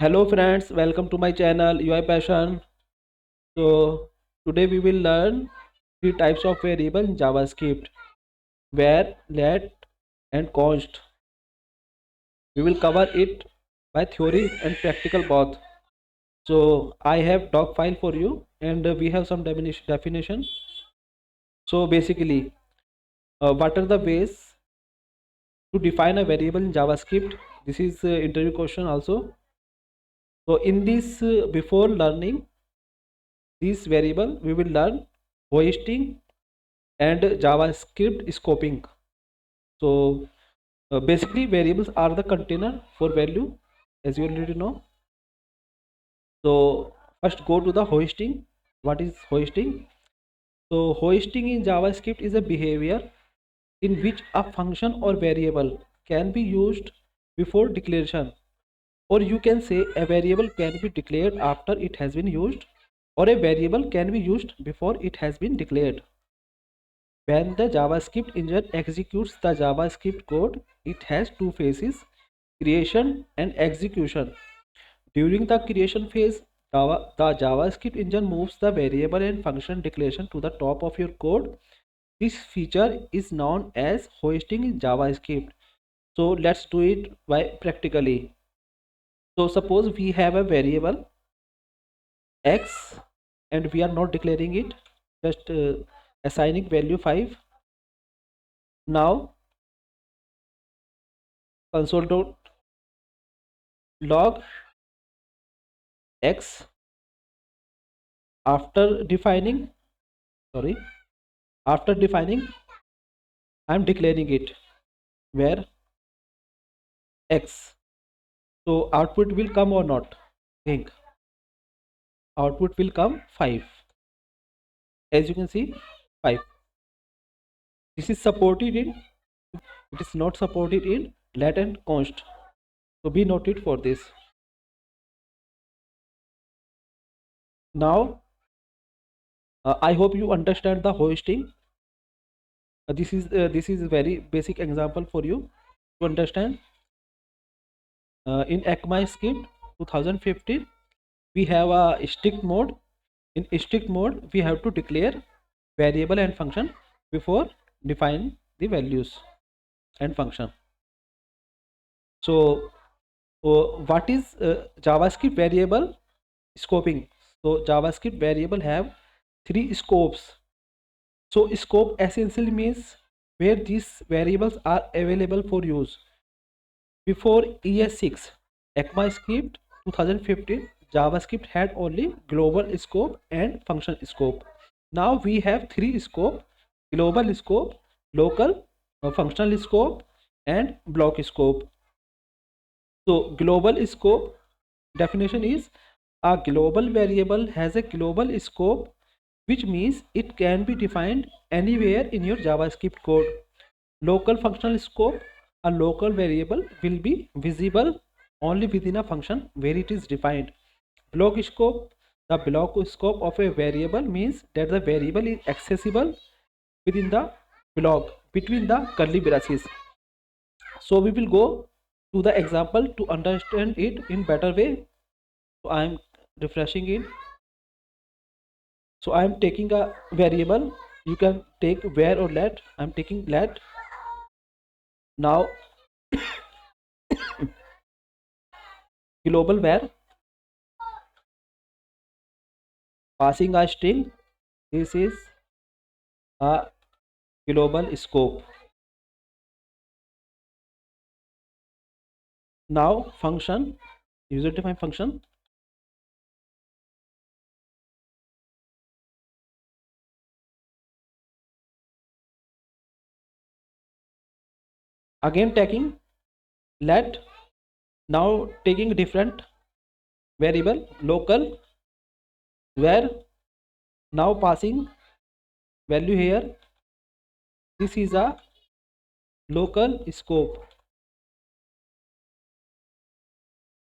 Hello friends, welcome to my channel UI Passion. So today we will learn three types of variable in JavaScript: where, let, and const. We will cover it by theory and practical both. So I have doc file for you, and we have some definition. So basically, what are the ways to define a variable in JavaScript? This is interview question also. So in this, before learning this variable, we will learn hoisting and JavaScript scoping. So basically variables are the container for value, as you already know. So first go to the hoisting. What is hoisting? So hoisting in JavaScript is a behavior in which a function or variable can be used before declaration, or you can say a variable can be declared after it has been used, or a variable can be used before it has been declared. When the JavaScript engine executes the JavaScript code, it has two phases: creation and execution. During the creation phase, the JavaScript engine moves the variable and function declaration to the top of your code. This feature is known as hoisting in JavaScript. So let's do it by practically. So suppose we have a variable x and we are not declaring it, just assigning value 5. Now console.log x after defining, sorry, after defining, I'm declaring it where x. So output will come or not? Think. Output will come 5. As you can see, 5. This is supported in, it is not supported in let and const. So be noted for this. Now I hope you understand the hoisting. This is a very basic example for you to understand. In ECMAScript 2015, we have a strict mode. In strict mode, we have to declare variable and function before define the values and function. So what is JavaScript variable scoping? So JavaScript variable have three scopes. So scope essentially means where these variables are available for use. Before ES6, ECMAScript 2015, JavaScript had only global scope and function scope. Now we have three scope: global scope, local, functional scope, and block scope. So global scope definition is a global variable has a global scope, which means it can be defined anywhere in your JavaScript code. Local functional scope, a local variable will be visible only within a function where it is defined. Block scope, the block scope of a variable means that the variable is accessible within the block between the curly braces. So we will go to the example to understand it in better way. So I am refreshing it. So I am taking a variable. You can take where or let. I am taking let. Now global where, passing a string. This is a global scope. Now function, user defined function. Again taking let. Now taking different variable local where. Now passing value here. This is a local scope.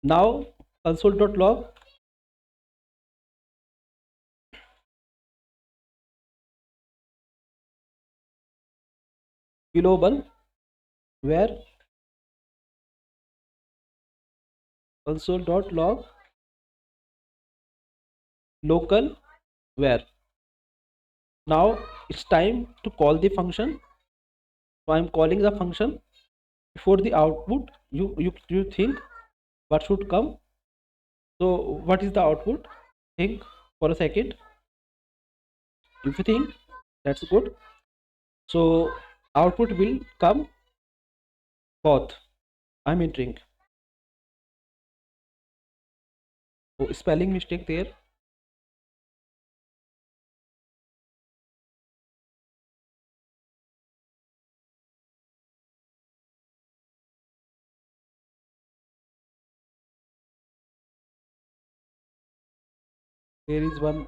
Now console.log global where console.log local where. Now it's time to call the function. So I'm calling the function. Before the output, you think what should come. So what is the output? Think for a second. If you think, that's good. So output will come both. I'm entering. Oh, spelling mistake there. There is one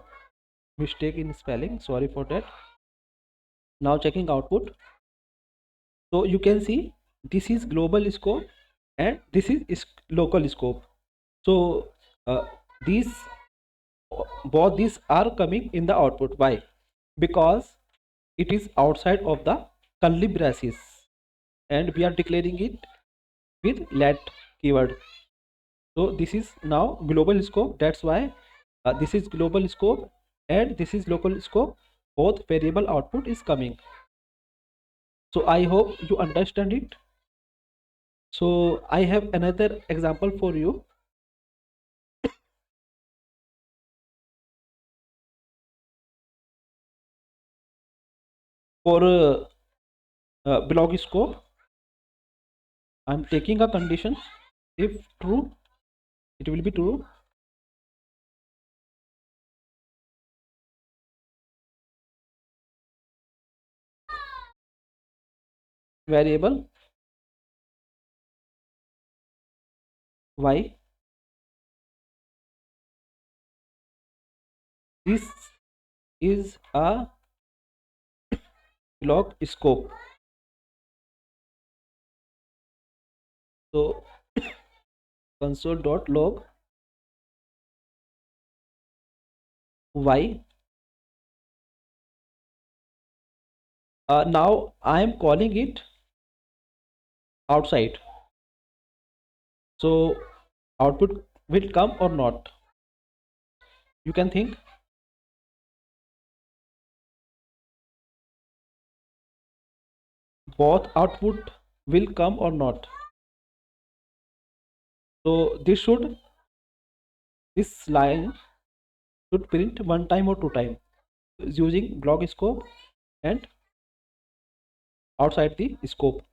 mistake in spelling. Sorry for that. Now checking output. So you can see this is global scope and this is local scope. So uh, these both these are coming in the output. Why? Because it is outside of the curly braces and we are declaring it with let keyword. So this is now global scope. That's why this is global scope and this is local scope. Both variable output is coming. So I hope you understand it. So I have another example for you. For blog scope, I'm taking a condition. If true, it will be true. Variable y. This is a blog scope. So console.log y. Now I am calling it outside. So output will come or not? You can think. Both output will come or not. So this line should print one time or two time using blog scope and outside the scope.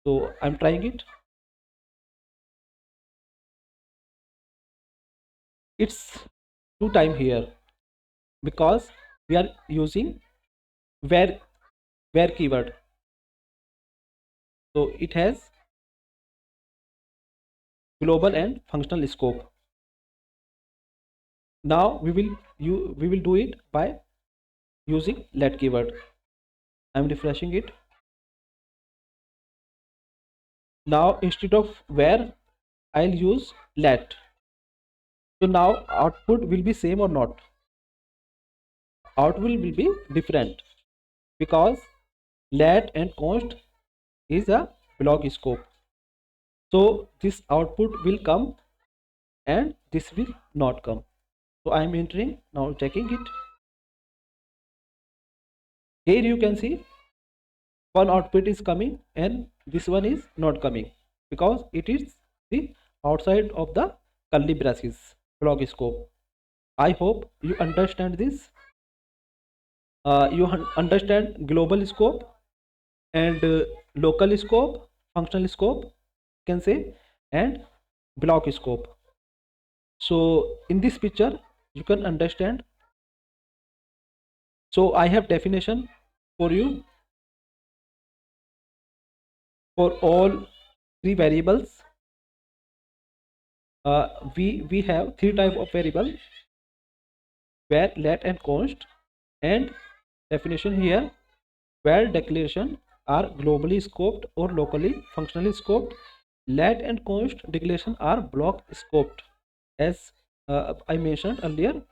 So I'm trying it. It's two time here because we are using where keyword. So it has global and functional scope. Now we will do it by using let keyword. I'm refreshing it. Now instead of where, I'll use let. So now output will be same or not? Output will be different because let and const is a blog scope. So this output will come and this will not come. So I am entering, now checking it. Here you can see one output is coming and this one is not coming because it is the outside of the curly braces blog scope. I hope you understand this. You understand global scope and local scope, functional scope, you can say, and block scope. So in this picture you can understand. So I have definition for you for all three variables. We have three type of variable: where, let, and const. And definition here: where declaration are globally scoped or locally functionally scoped. Let and const declaration are block scoped. As I mentioned earlier,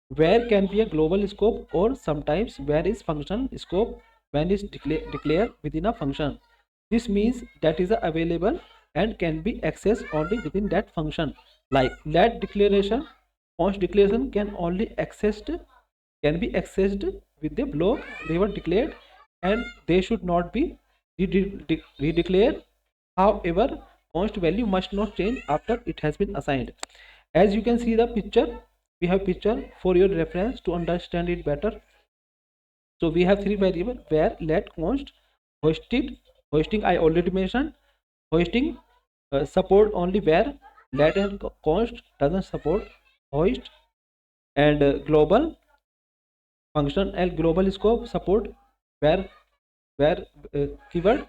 where can be a global scope or sometimes where is functional scope when is declared within a function. This means that is available and can be accessed only within that function. Like let declaration, const declaration can be accessed with the block they were declared, and they should not be redeclared. However, const value must not change after it has been assigned. As you can see the picture, we have picture for your reference to understand it better. So we have three variable where let const hoisted. Hoisting I already mentioned. Hoisting support only where let and const doesn't support hoist, and global function and global scope support where keyword,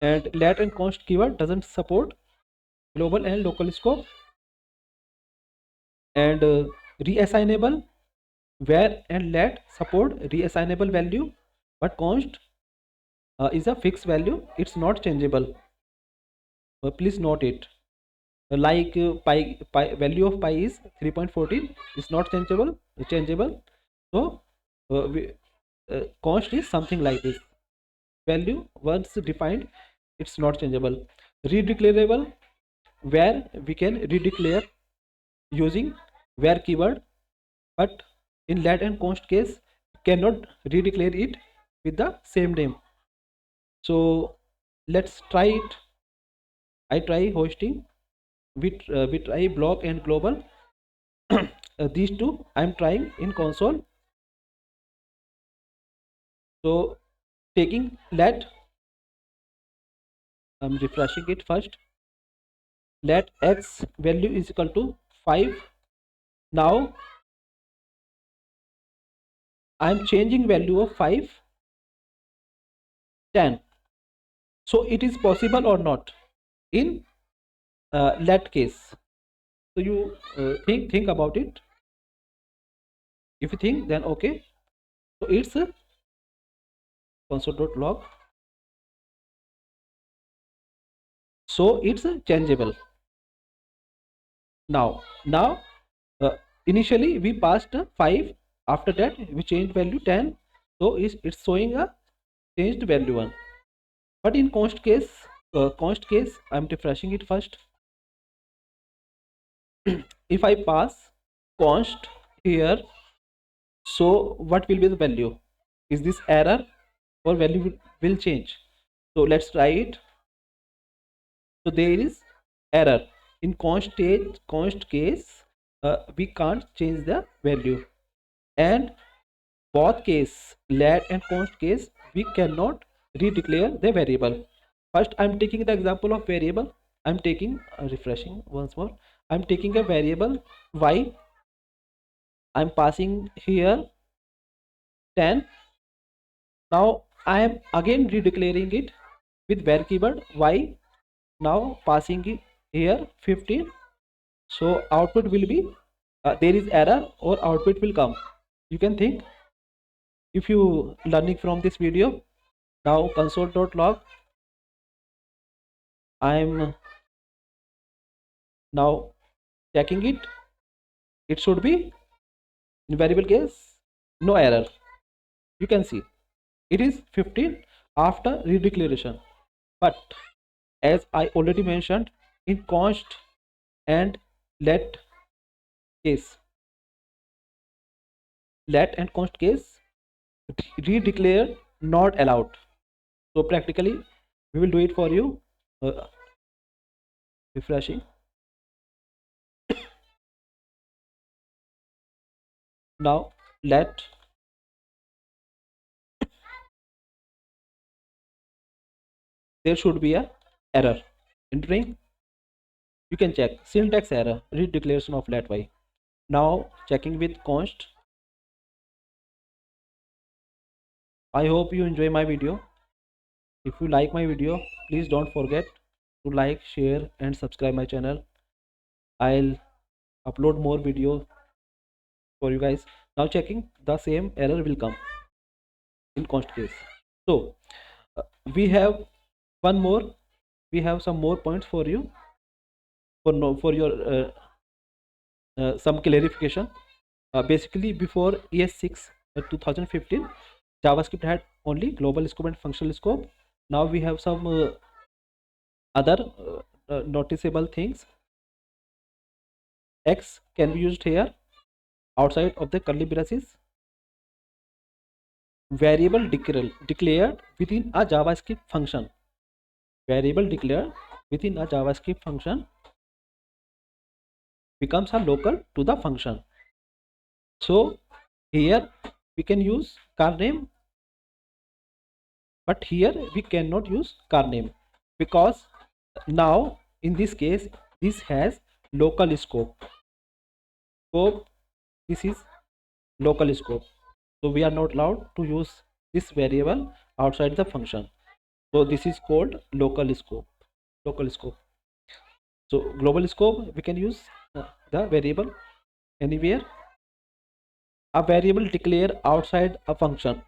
and let and const keyword doesn't support global and local scope, and reassignable where and let support reassignable value, but const is a fixed value, it's not changeable. Please note it. Like pi value of pi is 3.14, is not changeable. So const is something like this, value once defined, it's not changeable. Redeclarable where we can redeclare using where keyword, but in let and const case cannot redeclare it with the same name. So let's try it. I try hosting, we try block and global. These two I'm trying in console. So taking let, I'm refreshing it first. Let x value is equal to 5. Now I'm changing value of 5 10. So it is possible or not in let case. So you think about it. If you think, then okay. So it's console.log. So it's changeable. Now initially we passed 5, after that we changed value 10, so it's showing a changed value 1. But in const case I'm refreshing it first. If I pass const here, so what will be the value? Is this error or value will change? So let's try it. So there is error in const case. We can't change the value, and both case let and const case we cannot redeclare the variable. First I'm taking the example of variable. I'm taking refreshing once more. I'm taking a variable y. I'm passing here 10. Now I am again redeclaring it with var keyword y. Now passing it here 15. So output will be there is error or output will come. You can think if you learning from this video. Now console.log, I'm now checking it. It should be in variable case no error. You can see it is 15 after redeclaration. But as I already mentioned, in const and let case, let and const case redeclare not allowed. So practically we will do it for you. Refreshing. Now let there should be a error entering. You can check syntax error, redeclaration of let y. Now checking with const. I hope you enjoy my video. If you like my video, please don't forget to like, share and subscribe my channel. I'll upload more videos for you guys. Now checking, the same error will come in const case. So we have one more, we have some more points for you for no for your some clarification. Basically before ES6 2015, JavaScript had only global scope and functional scope. Now we have some Other noticeable things, x can be used here outside of the curly braces. Variable declared within a JavaScript function. Variable declared within a JavaScript function becomes a local to the function. So here we can use car name, but here we cannot use car name, because now in this case this has local scope. This is local scope, so we are not allowed to use this variable outside the function. So this is called local scope. So global scope, we can use the variable anywhere. A variable declared outside a function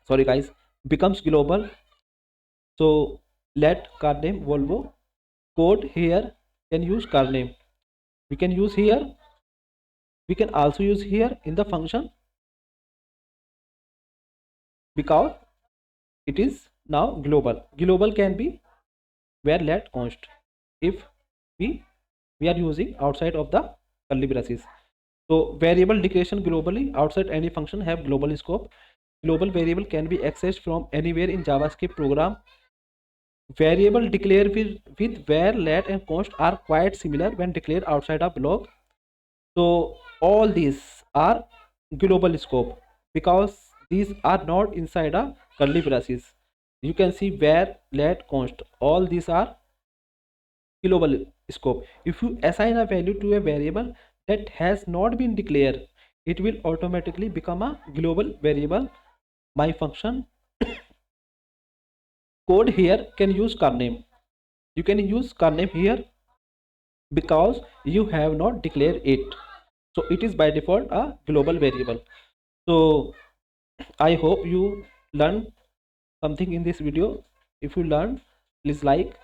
sorry guys, becomes global. So let car name Volvo. Code here can use car name. We can use here, we can also use here in the function, because it is now global can be where let const, if we are using outside of the curly braces. So variable declaration globally outside any function have global scope. Global variable can be accessed from anywhere in JavaScript program. Variable declared with where, let and const are quite similar when declared outside a block. So all these are global scope because these are not inside a curly braces. You can see where, let, const, all these are global scope. If you assign a value to a variable that has not been declared, it will automatically become a global variable. My function code here can use car name. You can use car name here because you have not declared it, so it is by default a global variable. So I hope you learned something in this video. If you learned, please like,